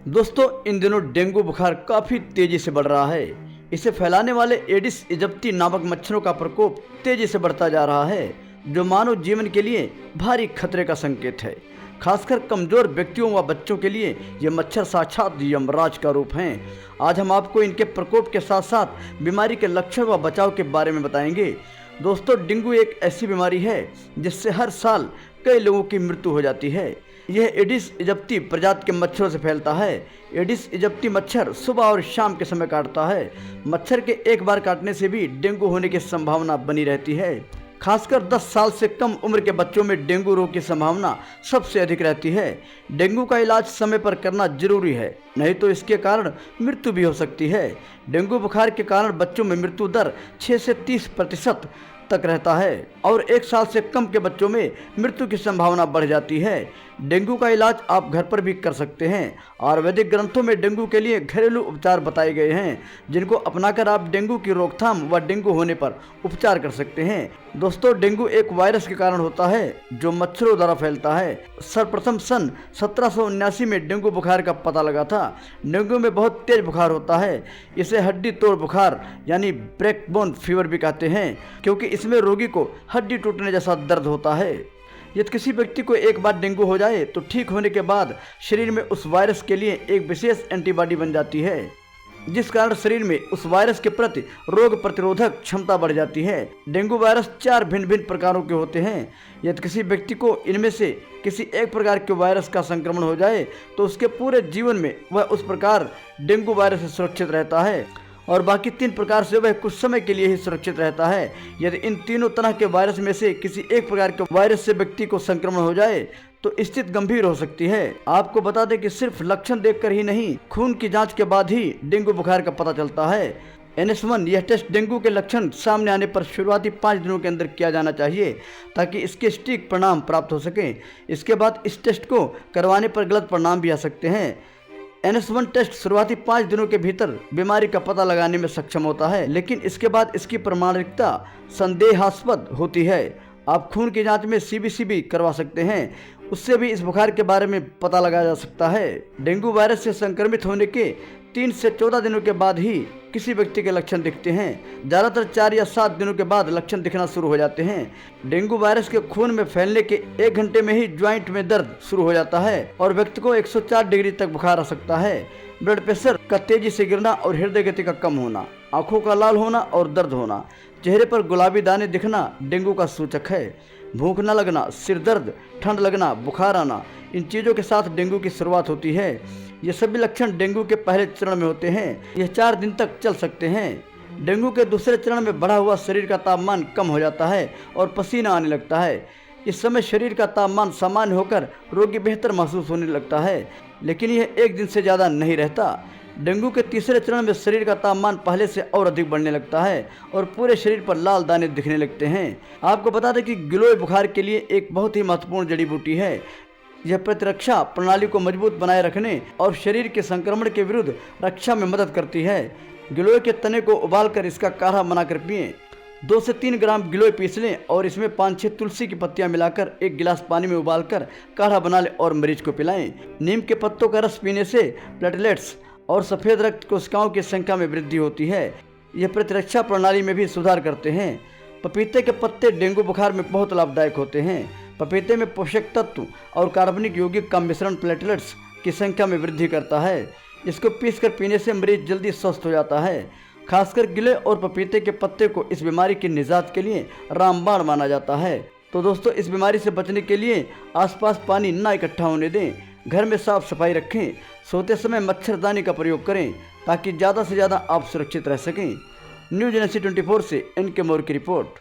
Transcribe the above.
दोस्तों, इन दिनों डेंगू बुखार काफ़ी तेज़ी से बढ़ रहा है। इसे फैलाने वाले एडिस इजिप्टी नामक मच्छरों का प्रकोप तेज़ी से बढ़ता जा रहा है, जो मानव जीवन के लिए भारी खतरे का संकेत है। खासकर कमज़ोर व्यक्तियों व बच्चों के लिए ये मच्छर साक्षात यमराज का रूप हैं। आज हम आपको इनके प्रकोप के साथ साथ बीमारी के लक्षण व बचाव के बारे में बताएंगे। दोस्तों, डेंगू एक ऐसी बीमारी है जिससे हर साल कई लोगों की मृत्यु हो जाती है। यह एडिस इजिप्टी प्रजाति के मच्छरों से फैलता है। एडिस इजिप्टी मच्छर सुबह और शाम के समय काटता है। मच्छर के एक बार काटने से भी डेंगू होने की संभावना बनी रहती है। खासकर 10 साल से कम उम्र के बच्चों में डेंगू रोग की संभावना सबसे अधिक रहती है। डेंगू का इलाज समय पर करना जरूरी है, नहीं तो इसके कारण मृत्यु भी हो सकती है। डेंगू बुखार के कारण बच्चों में मृत्यु दर 6 से 30% तक रहता है और 1 साल से कम के बच्चों में मृत्यु की संभावना बढ़ जाती है। डेंगू का इलाज आप घर पर भी कर सकते हैं। आयुर्वेदिक ग्रंथों में डेंगू के लिए घरेलू उपचार बताए गए हैं, जिनको अपनाकर आप डेंगू की रोकथाम व डेंगू होने पर उपचार कर सकते हैं। दोस्तों, डेंगू एक वायरस के कारण होता है जो मच्छरों द्वारा फैलता है। सर्वप्रथम सन 1779 में डेंगू बुखार का पता लगा था। डेंगू में बहुत तेज बुखार होता है। इसे हड्डी तोड़ बुखार यानी ब्रेकबोन फीवर भी कहते हैं, क्योंकि इसमें रोगी को हड्डी टूटने जैसा दर्द होता है। यदि किसी व्यक्ति को एक बार डेंगू हो जाए तो ठीक होने के बाद शरीर में उस वायरस के लिए एक विशेष एंटीबॉडी बन जाती है, जिस कारण शरीर में उस वायरस के प्रति रोग प्रतिरोधक क्षमता बढ़ जाती है। डेंगू वायरस 4 भिन्न भिन्न प्रकारों के होते हैं। यदि किसी व्यक्ति को इनमें से किसी एक प्रकार के वायरस का संक्रमण हो जाए तो उसके पूरे जीवन में वह उस प्रकार डेंगू वायरस से सुरक्षित रहता है और बाकी 3 प्रकार से वह कुछ समय के लिए ही सुरक्षित रहता है। यदि इन तीनों तरह के वायरस में से किसी एक प्रकार के वायरस से व्यक्ति को संक्रमण हो जाए तो स्थिति गंभीर हो सकती है। आपको बता दें कि सिर्फ लक्षण देखकर ही नहीं, खून की जांच के बाद ही डेंगू बुखार का पता चलता है। NS1 यह टेस्ट डेंगू के लक्षण सामने आने पर शुरुआती 5 दिनों के अंदर किया जाना चाहिए, ताकि इसके सटीक परिणाम प्राप्त हो सकें। इसके बाद इस टेस्ट को करवाने पर गलत परिणाम भी आ सकते हैं। NS1 टेस्ट शुरुआती 5 दिनों के भीतर बीमारी का पता लगाने में सक्षम होता है, लेकिन इसके बाद इसकी प्रामाणिकता संदेहास्पद होती है। आप खून की जांच में CBC भी करवा सकते हैं, उससे भी इस बुखार के बारे में पता लगाया जा सकता है। डेंगू वायरस से संक्रमित होने के 3 से 14 दिनों के बाद ही किसी व्यक्ति के लक्षण दिखते हैं। ज़्यादातर 4 या 7 दिनों के बाद लक्षण दिखना शुरू हो जाते हैं। डेंगू वायरस के खून में फैलने के 1 घंटे में ही ज्वाइंट में दर्द शुरू हो जाता है और व्यक्ति को 104 डिग्री तक बुखार आ सकता है। ब्लड प्रेशर का तेजी से गिरना और हृदय गति का कम होना, आंखों का लाल होना और दर्द होना, चेहरे पर गुलाबी दाने दिखना डेंगू का सूचक है। भूख न लगना, सिर दर्द, ठंड लगना, बुखार आना, इन चीज़ों के साथ डेंगू की शुरुआत होती है। ये सभी लक्षण डेंगू के पहले चरण में होते हैं। यह 4 दिन तक चल सकते हैं। डेंगू के दूसरे चरण में बढ़ा हुआ शरीर का तापमान कम हो जाता है और पसीना आने लगता है। इस समय शरीर का तापमान सामान्य होकर रोगी बेहतर महसूस होने लगता है, लेकिन यह 1 दिन से ज़्यादा नहीं रहता। डेंगू के तीसरे चरण में शरीर का तापमान पहले से और अधिक बढ़ने लगता है और पूरे शरीर पर लाल दाने दिखने लगते हैं। आपको बता दें कि गिलोय बुखार के लिए एक बहुत ही महत्वपूर्ण जड़ी बूटी है। यह प्रतिरक्षा प्रणाली को मजबूत बनाए रखने और शरीर के संक्रमण के विरुद्ध रक्षा में मदद करती है। गिलोय के तने को उबालकर इसका काढ़ा बनाकर पिएं। 2 से 3 ग्राम गिलोय पीस लें और इसमें 5-6 तुलसी की पत्तियां मिलाकर 1 गिलास पानी में उबालकर काढ़ा बना लें और मरीज को पिलाएं। नीम के पत्तों का रस पीने से प्लेटलेट्स और सफ़ेद रक्त कोशिकाओं की संख्या में वृद्धि होती है। यह प्रतिरक्षा प्रणाली में भी सुधार करते हैं। पपीते के पत्ते डेंगू बुखार में बहुत लाभदायक होते हैं। पपीते में पोषक तत्व और कार्बनिक यौगिक का मिश्रण प्लेटलेट्स की संख्या में वृद्धि करता है। इसको पीसकर पीने से मरीज जल्दी स्वस्थ हो जाता है। खासकर गिलोय और पपीते के पत्ते को इस बीमारी की निजात के लिए रामबाण माना जाता है। तो दोस्तों, इस बीमारी से बचने के लिए आसपास पानी ना इकट्ठा होने दें, घर में साफ सफाई रखें, सोते समय मच्छरदानी का प्रयोग करें ताकि ज़्यादा से ज़्यादा आप सुरक्षित रह सकें। न्यूज़ NC 24 से NK मोर की रिपोर्ट।